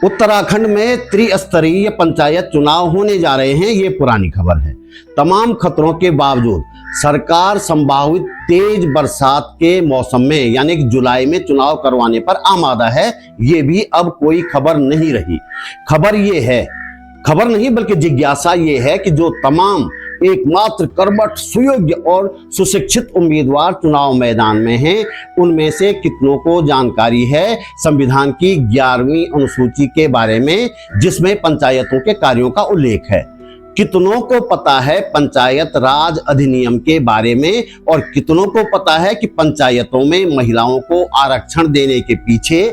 उत्तराखंड में त्रिस्तरीय पंचायत चुनाव होने जा रहे हैं, ये पुरानी खबर है। तमाम खतरों के बावजूद सरकार संभावित तेज बरसात के मौसम में यानी कि जुलाई में चुनाव करवाने पर आमादा है। ये भी अब कोई खबर नहीं रही। खबर नहीं बल्कि जिज्ञासा ये है कि जो तमाम एकमात्र कर्मठ, सुयोग्य और सुशिक्षित उम्मीदवार चुनाव मैदान में हैं, उनमें से कितनों को जानकारी है संविधान की 11वीं अनुसूची के बारे में, जिसमें पंचायतों के कार्यों का उल्लेख है। कितनों को पता है पंचायत राज अधिनियम के बारे में, और कितनों को पता है कि पंचायतों में महिलाओं को आरक्षण देने के पीछे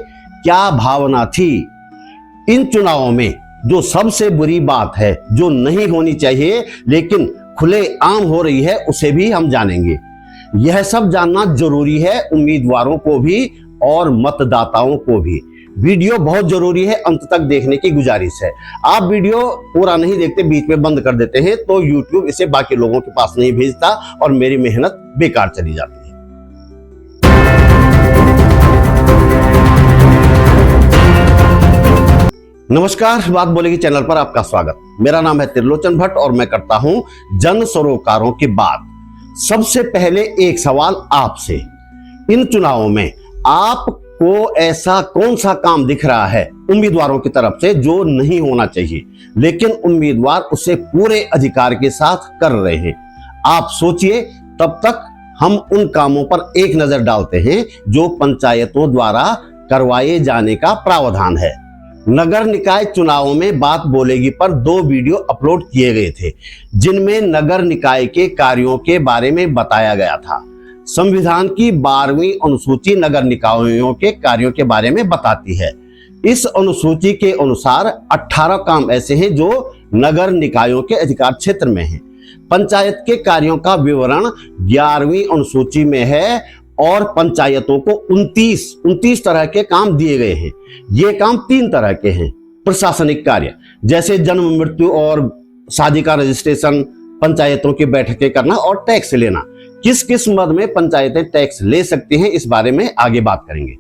क्या भावना थी। इन चुनावों में जो सबसे बुरी बात है, जो नहीं होनी चाहिए लेकिन खुले आम हो रही है, उसे भी हम जानेंगे। यह सब जानना जरूरी है उम्मीदवारों को भी और मतदाताओं को भी। वीडियो बहुत जरूरी है, अंत तक देखने की गुजारिश है। आप वीडियो पूरा नहीं देखते, बीच में बंद कर देते हैं तो YouTube इसे बाकी लोगों के पास नहीं भेजता और मेरी मेहनत बेकार चली जाती है। नमस्कार, बात बोलेगी चैनल पर आपका स्वागत। मेरा नाम है त्रिलोचन भट्ट और मैं करता हूं जन सरोकारों की बात। सबसे पहले एक सवाल आपसे, इन चुनावों में आपको ऐसा कौन सा काम दिख रहा है उम्मीदवारों की तरफ से जो नहीं होना चाहिए, लेकिन उम्मीदवार उसे पूरे अधिकार के साथ कर रहे हैं? आप सोचिए, तब तक हम उन कामों पर एक नजर डालते हैं जो पंचायतों द्वारा करवाए जाने का प्रावधान है। नगर निकाय चुनावों में बात बोलेगी पर 2 वीडियो अपलोड किए गए थे, जिनमें नगर निकाय के कार्यों के बारे में बताया गया था। संविधान की 12वीं अनुसूची नगर निकायों के कार्यों के बारे में बताती है। इस अनुसूची के अनुसार 18 काम ऐसे हैं जो नगर निकायों के अधिकार क्षेत्र में हैं। पंचायत के कार्यों का विवरण 11वीं अनुसूची में है और पंचायतों को 29 तरह के काम दिए गए हैं। ये काम 3 तरह के हैं। प्रशासनिक कार्य जैसे जन्म, मृत्यु और शादी का रजिस्ट्रेशन, पंचायतों की बैठकें करना और टैक्स लेना। किस किस मद में पंचायतें टैक्स ले सकती हैं, इस बारे में आगे बात करेंगे।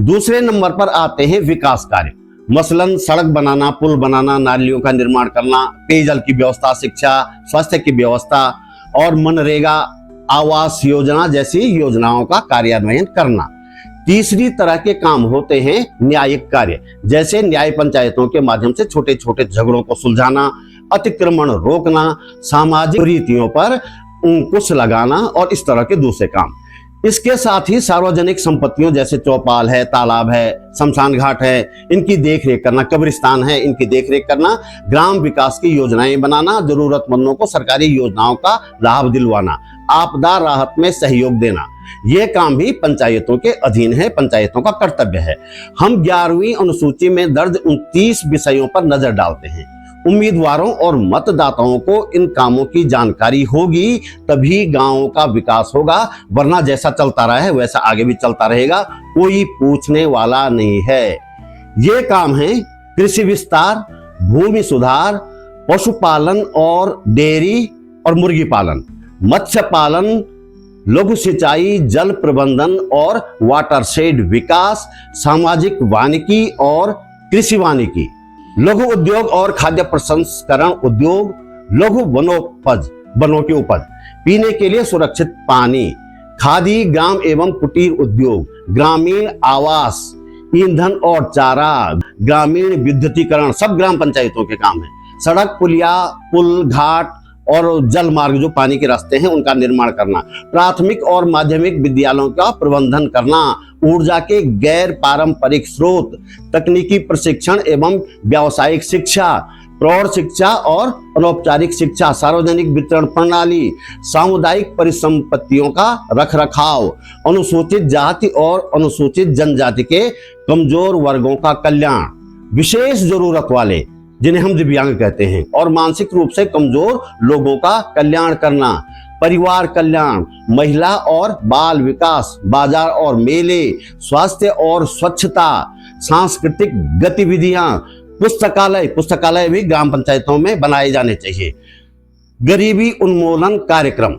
दूसरे नंबर पर आते हैं विकास कार्य, मसलन सड़क बनाना, पुल बनाना, नालियों का निर्माण करना, पेयजल की व्यवस्था, शिक्षा, स्वास्थ्य की व्यवस्था और मनरेगा, आवास योजना जैसी योजनाओं का कार्यान्वयन करना। तीसरी तरह के काम होते हैं न्यायिक कार्य, जैसे न्याय पंचायतों के माध्यम से छोटे छोटे झगड़ों को सुलझाना, अतिक्रमण रोकना, सामाजिक रीतियों पर अंकुश लगाना और इस तरह के दूसरे काम। इसके साथ ही सार्वजनिक संपत्तियों जैसे चौपाल है, तालाब है, शमशान घाट है, इनकी देखरेख करना, कब्रिस्तान है, इनकी देखरेख करना, ग्राम विकास की योजनाएं बनाना, जरूरतमंदों को सरकारी योजनाओं का लाभ दिलवाना, आपदा राहत में सहयोग देना, ये काम भी पंचायतों के अधीन है, पंचायतों का कर्तव्य है। हम 11वीं अनुसूची में दर्ज 29 विषयों पर नजर डालते हैं। उम्मीदवारों और मतदाताओं को इन कामों की जानकारी होगी तभी गांवों का विकास होगा, वरना जैसा चलता रहा है वैसा आगे भी चलता रहेगा, कोई पूछने वाला नहीं है। ये काम है कृषि विस्तार, भूमि सुधार, पशुपालन और डेयरी और मुर्गी पालन, मत्स्य पालन, लघु सिंचाई, जल प्रबंधन और वाटरशेड विकास, सामाजिक वानिकी और कृषि वानिकी, लघु उद्योग और खाद्य प्रसंस्करण उद्योग, लघु वनों की उपज, पीने के लिए सुरक्षित पानी, खादी, ग्राम एवं कुटीर उद्योग, ग्रामीण आवास, ईंधन और चारा, ग्रामीण विद्युतीकरण, सब ग्राम पंचायतों के काम है। सड़क, पुलिया, पुल, घाट और जल मार्ग जो पानी के रास्ते हैं उनका निर्माण करना, प्राथमिक और माध्यमिक विद्यालयों का प्रबंधन करना, ऊर्जा के गैर पारंपरिक स्रोत, तकनीकी प्रशिक्षण एवं व्यावसायिक शिक्षा, प्रौढ़ शिक्षा और अनौपचारिक शिक्षा, सार्वजनिक वितरण प्रणाली, सामुदायिक परिसंपत्तियों का रखरखाव, अनुसूचित जाति और अनुसूचित जनजाति के कमजोर वर्गों का कल्याण, विशेष जरूरत वाले जिन्हें हम दिव्यांग कहते हैं और मानसिक रूप से कमजोर लोगों का कल्याण करना, परिवार कल्याण, महिला और बाल विकास, बाजार और मेले, स्वास्थ्य और स्वच्छता, सांस्कृतिक गतिविधियां, पुस्तकालय भी ग्राम पंचायतों में बनाए जाने चाहिए, गरीबी उन्मूलन कार्यक्रम।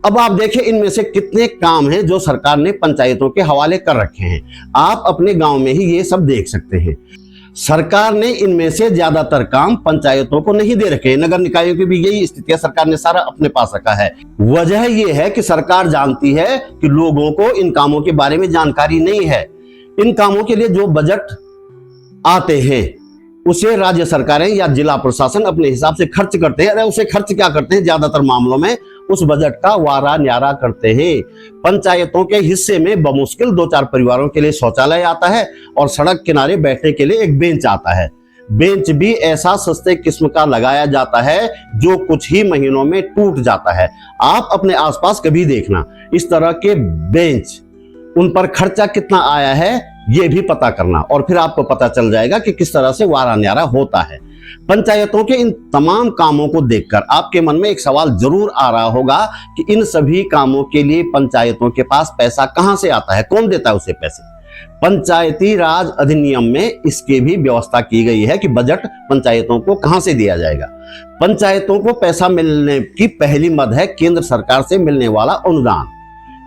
अब आप देखिए इनमें से कितने काम हैं जो सरकार ने पंचायतों के हवाले कर रखे हैं। आप अपने गांव में ही ये सब देख सकते हैं। सरकार ने इनमें से ज्यादातर काम पंचायतों को नहीं दे रखे। नगर निकायों की भी यही स्थिति है, सरकार ने सारा अपने पास रखा है। वजह यह है कि सरकार जानती है कि लोगों को इन कामों के बारे में जानकारी नहीं है। इन कामों के लिए जो बजट आते हैं उसे राज्य सरकारें या जिला प्रशासन अपने हिसाब से खर्च करते हैं। अरे उसे खर्च क्या करते हैं, ज्यादातर मामलों में उस बजट का वारा न्यारा करते हैं। पंचायतों के हिस्से में बमुश्किल 2-4 परिवारों के लिए शौचालय आता है और सड़क किनारे बैठने के लिए एक बेंच आता है। बेंच भी ऐसा सस्ते किस्म का लगाया जाता है जो कुछ ही महीनों में टूट जाता है। आप अपने आसपास कभी देखना इस तरह के बेंच, उन पर खर्चा कितना आया है ये भी पता करना, और फिर आपको पता चल जाएगा कि किस तरह से वारा न्यारा होता है। पंचायतों के इन तमाम कामों को देखकर आपके मन में एक सवाल जरूर आ रहा होगा कि इन सभी कामों के लिए पंचायतों के पास पैसा कहां से आता है, कौन देता है उसे पैसे। पंचायती राज अधिनियम में इसकी भी व्यवस्था की गई है कि बजट पंचायतों को कहां से दिया जाएगा। पंचायतों को पैसा मिलने की पहली मद है केंद्र सरकार से मिलने वाला अनुदान।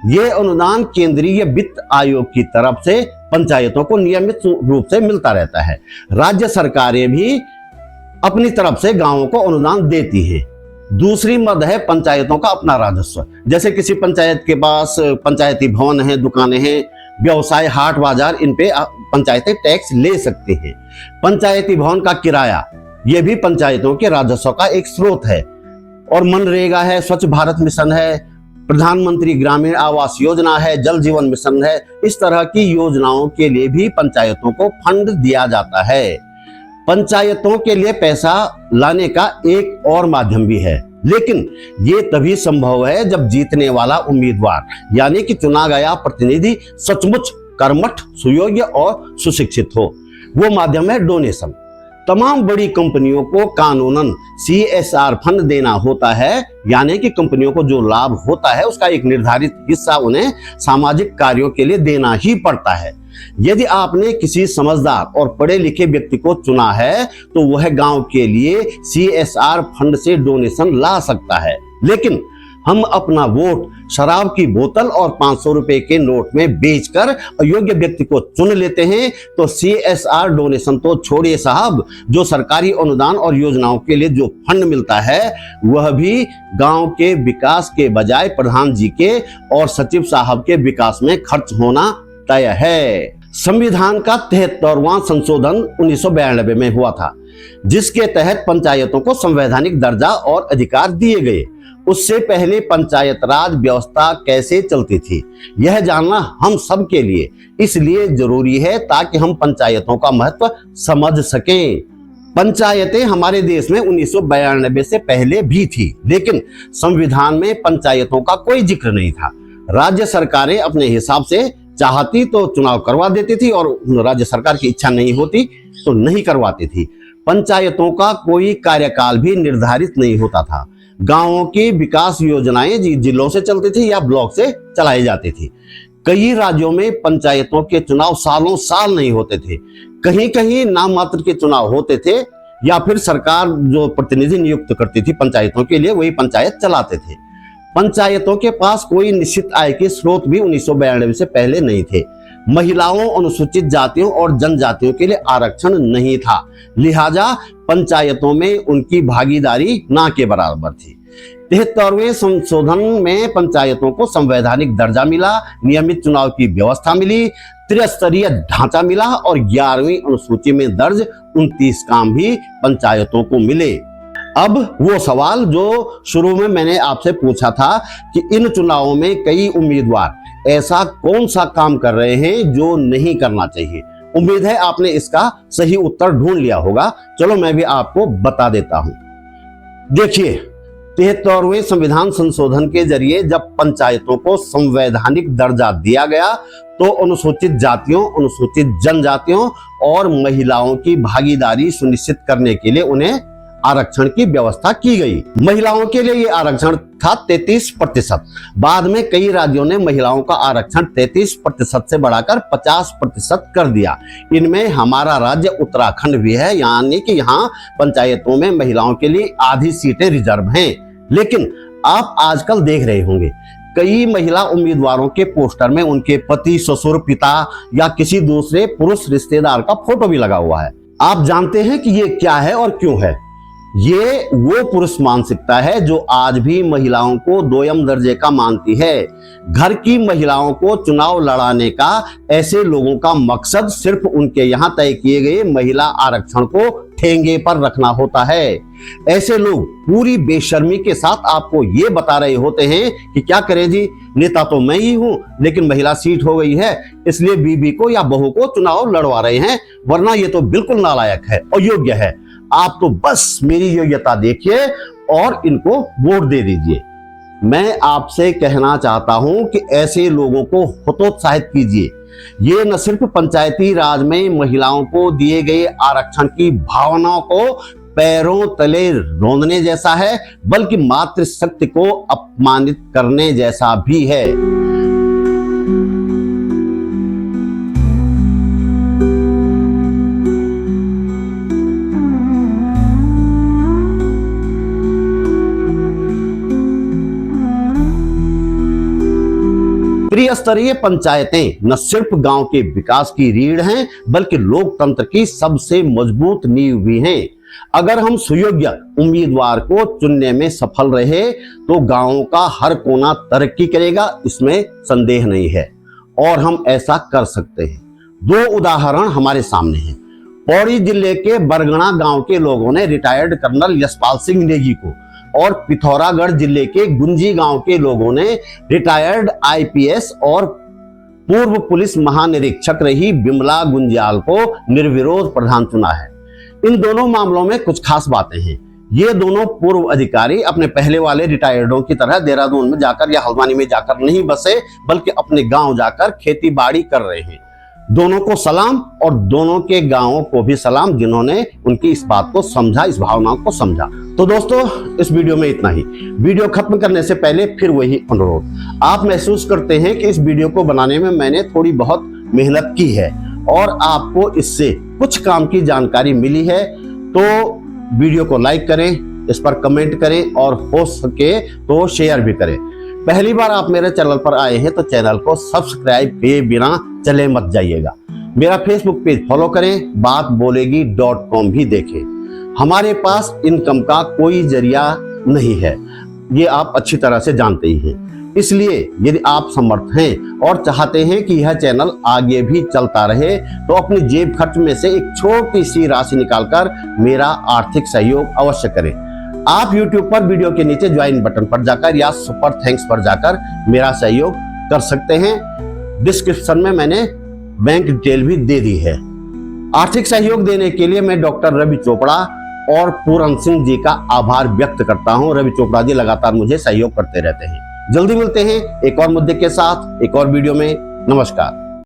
ये अनुदान केंद्रीय वित्त आयोग की तरफ से पंचायतों को नियमित रूप से मिलता रहता है। राज्य सरकारें भी अपनी तरफ से गांवों को अनुदान देती हैं। दूसरी मद है पंचायतों का अपना राजस्व। जैसे किसी पंचायत के पास पंचायती भवन है, दुकानें हैं, व्यवसाय, हाट बाजार, इन पे पंचायतें टैक्स ले सकती हैं। पंचायती भवन का किराया ये भी पंचायतों के राजस्व का एक स्रोत है। और मनरेगा है, स्वच्छ भारत मिशन है, प्रधानमंत्री ग्रामीण आवास योजना है, जल जीवन मिशन है, इस तरह की योजनाओं के लिए भी पंचायतों को फंड दिया जाता है। पंचायतों के लिए पैसा लाने का एक और माध्यम भी है, लेकिन ये तभी संभव है जब जीतने वाला उम्मीदवार यानी कि चुना गया प्रतिनिधि सचमुच कर्मठ, सुयोग्य और सुशिक्षित हो। वो माध्यम है डोनेशन। तमाम बड़ी कंपनियों को कानूनन CSR फंड देना होता है, यानी कि कंपनियों को जो लाभ होता है उसका एक निर्धारित हिस्सा उन्हें सामाजिक कार्यों के लिए देना ही पड़ता है। यदि आपने किसी समझदार और पढ़े लिखे व्यक्ति को चुना है तो वह गांव के लिए CSR फंड से डोनेशन ला सकता है। लेकिन हम अपना वोट शराब की बोतल और 500 रुपए के नोट में बेचकर अयोग्य व्यक्ति को चुन लेते हैं तो CSR डोनेशन तो छोड़िए साहब, जो सरकारी अनुदान और योजनाओं के लिए जो फंड मिलता है वह भी गांव के विकास के बजाय प्रधान जी के और सचिव साहब के विकास में खर्च होना तय है। संविधान का 73वां संशोधन 1992 में हुआ था, जिसके तहत पंचायतों को संवैधानिक दर्जा और अधिकार दिए गए। उससे पहले पंचायत राज व्यवस्था कैसे चलती थी यह जानना हम सब के लिए इसलिए जरूरी है ताकि हम पंचायतों का महत्व समझ सकें। पंचायतें हमारे देश में 1992 से पहले भी थी, लेकिन संविधान में पंचायतों का कोई जिक्र नहीं था। राज्य सरकारें अपने हिसाब से चाहती तो चुनाव करवा देती थी और राज्य सरकार की इच्छा नहीं होती तो नहीं करवाती थी। पंचायतों का कोई कार्यकाल भी निर्धारित नहीं होता था। गांवों की विकास योजनाएं जिलों से चलती थी या ब्लॉक से चलाई जाती थी। कई राज्यों में पंचायतों के चुनाव सालों साल नहीं होते थे। कहीं कहीं नाम मात्र के चुनाव होते थे या फिर सरकार जो प्रतिनिधि नियुक्त करती थी पंचायतों के लिए वही पंचायत चलाते थे। पंचायतों के पास कोई निश्चित आय के स्रोत भी 1992 से पहले नहीं थे। महिलाओं, अनुसूचित जातियों और जनजातियों के लिए आरक्षण नहीं था, लिहाजा पंचायतों में उनकी भागीदारी ना के बराबर थी। 73वें संशोधन में पंचायतों को संवैधानिक दर्जा मिला, नियमित चुनाव की व्यवस्था मिली, त्रिस्तरीय ढांचा मिला और 11वीं अनुसूची में दर्ज 29 काम भी पंचायतों को मिले। अब वो सवाल जो शुरू में मैंने आपसे पूछा था कि इन चुनावों में कई उम्मीदवार ऐसा कौन सा काम कर रहे हैं जो नहीं करना चाहिए। उम्मीद है आपने इसका सही उत्तर ढूंढ लिया होगा। चलो मैं भी आपको बता देता हूं। देखिए, 73वें संविधान संशोधन के जरिए जब पंचायतों को संवैधानिक दर्जा दिया गया तो अनुसूचित जातियों, अनुसूचित जनजातियों और महिलाओं की भागीदारी सुनिश्चित करने के लिए उन्हें आरक्षण की व्यवस्था की गई। महिलाओं के लिए यह आरक्षण था 33%। बाद में कई राज्यों ने महिलाओं का आरक्षण 33% से बढ़ाकर 50% कर दिया। इनमें हमारा राज्य उत्तराखंड भी है, यानी कि यहाँ पंचायतों में महिलाओं के लिए आधी सीटें रिजर्व हैं। लेकिन आप आजकल देख रहे होंगे कई महिला उम्मीदवारों के पोस्टर में उनके पति, ससुर, पिता या किसी दूसरे पुरुष रिश्तेदार का फोटो भी लगा हुआ है। आप जानते हैं कि ये क्या है और क्यों है? ये वो पुरुष मानसिकता है जो आज भी महिलाओं को दोयम दर्जे का मानती है। घर की महिलाओं को चुनाव लड़ाने का ऐसे लोगों का मकसद सिर्फ उनके यहां तय किए गए महिला आरक्षण को ठेंगे पर रखना होता है। ऐसे लोग पूरी बेशर्मी के साथ आपको ये बता रहे होते हैं कि क्या करें जी, नेता तो मैं ही हूं, लेकिन महिला सीट हो गई है इसलिए बीबी को या बहू को चुनाव लड़वा रहे हैं, वरना ये तो बिल्कुल नालायक है, अयोग्य है। आप तो बस मेरी योग्यता देखिए और इनको वोट दे दीजिए। मैं आपसे कहना चाहता हूं कि ऐसे लोगों को हतोत्साहित कीजिए। ये न सिर्फ पंचायती राज में महिलाओं को दिए गए आरक्षण की भावनाओं को पैरों तले रौंदने जैसा है, बल्कि मातृशक्ति को अपमानित करने जैसा भी है। त्रिस्तरीय पंचायतें न सिर्फ गांव के विकास की रीढ़ हैं, बल्कि लोकतंत्र की सबसे मजबूत नींव भी हैं। अगर हम सुयोग्य उम्मीदवार को चुनने में सफल रहे तो गांवों का हर कोना तरक्की करेगा, इसमें संदेह नहीं है, और हम ऐसा कर सकते हैं। दो उदाहरण हमारे सामने हैं। पौड़ी जिले के बरगना गांव के लोगों ने रिटायर्ड कर्नल यशपाल सिंह नेगी को, और पिथौरागढ़ जिले के गुंजी गांव के लोगों ने रिटायर्ड आईपीएस और पूर्व पुलिस महानिरीक्षक रही बिमला गुंजियाल को निर्विरोध प्रधान चुना है। इन दोनों मामलों में कुछ खास बातें हैं। ये दोनों पूर्व अधिकारी अपने पहले वाले रिटायर्डों की तरह देहरादून में जाकर या हल्द्वानी में जाकर नहीं बसे, बल्कि अपने गांव जाकर खेती बाड़ी कर रहे हैं। दोनों को सलाम, और दोनों के गांवों को भी सलाम जिन्होंने उनकी इस बात को समझा, इस भावनाओं को समझा। तो दोस्तों, इस वीडियो में इतना ही। वीडियो खत्म करने से पहले फिर वही अनुरोध, आप महसूस करते हैं कि इस वीडियो को बनाने में मैंने थोड़ी बहुत मेहनत की है और आपको इससे कुछ काम की जानकारी मिली है, तो वीडियो को लाइक करें, इस पर कमेंट करें और हो सके तो शेयर भी करें। पहली बार आप मेरे चैनल पर आए हैं तो चैनल को सब्सक्राइब किए बिना चले मत जाइएगा। मेरा फेसबुक पेज फॉलो करें, बात बोलेगी.com भी देखें। हमारे पास इनकम का कोई जरिया नहीं है, ये आप अच्छी तरह से जानते ही हैं। इसलिए यदि आप समर्थ हैं और चाहते हैं कि यह चैनल आगे भी चलता रहे, तो अपनी जेब खर्च में से एक छोटी सी राशि निकालकर मेरा आर्थिक सहयोग अवश्य करें। आप YouTube पर वीडियो के नीचे ज्वाइन बटन पर जाकर या सुपर थैंक्स पर जाकर मेरा सहयोग कर सकते हैं। डिस्क्रिप्शन में मैंने बैंक डिटेल भी दे दी है। आर्थिक सहयोग देने के लिए मैं डॉक्टर रवि चोपड़ा और पूरन सिंह जी का आभार व्यक्त करता हूं। रवि चोपड़ा जी लगातार मुझे सहयोग करते रहते हैं। जल्दी मिलते हैं एक और मुद्दे के साथ, एक और वीडियो में। नमस्कार।